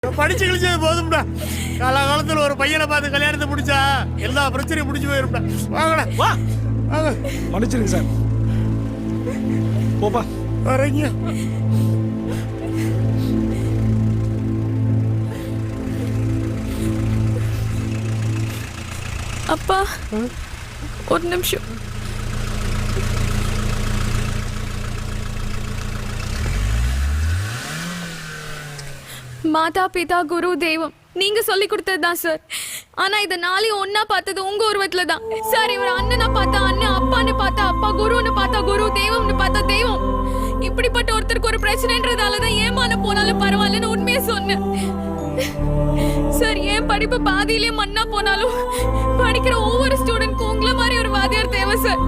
படிச்சு கிழிச்சது போதும்டா. காலகாலத்துல ஒரு பையனை பார்த்து கல்யாணத்தை முடிச்சா எல்லா பிரச்சனையும் முடிச்சு போயிரும்டா. வாங்கடா வா வாங்க. மன்னிச்சிருங்க சார். போப்பா வரீங்க. அப்பா ஒரு நிமிஷம். மாதா பிதா குரு தெய்வம் நீங்க சொல்லி கொடுத்தது தான் சார். ஆனா இத நாளையும் ஒன்னா பார்த்தது உங்க உருவத்துல தான் சார். இவர் அண்ணனை பார்த்தா அண்ணன், அப்பான்னு பார்த்தா அப்பா, குருன்னு பார்த்தா குரு, தெய்வம்னு பார்த்தா தெய்வம். இப்படிப்பட்ட ஒருத்தருக்கு ஒரு பிரச்சனைன்றதாலதான் ஏமான போனாலும் பரவாயில்லன்னு உண்மையை சொன்னேன் சார். ஏன் படிப்பு பாதியிலே மண்ணா போனாலும் படிக்கிற ஒவ்வொரு ஸ்டூடெண்ட்க்கும் உங்களை மாதிரி ஒரு வாத்தியார் தேவை சார்.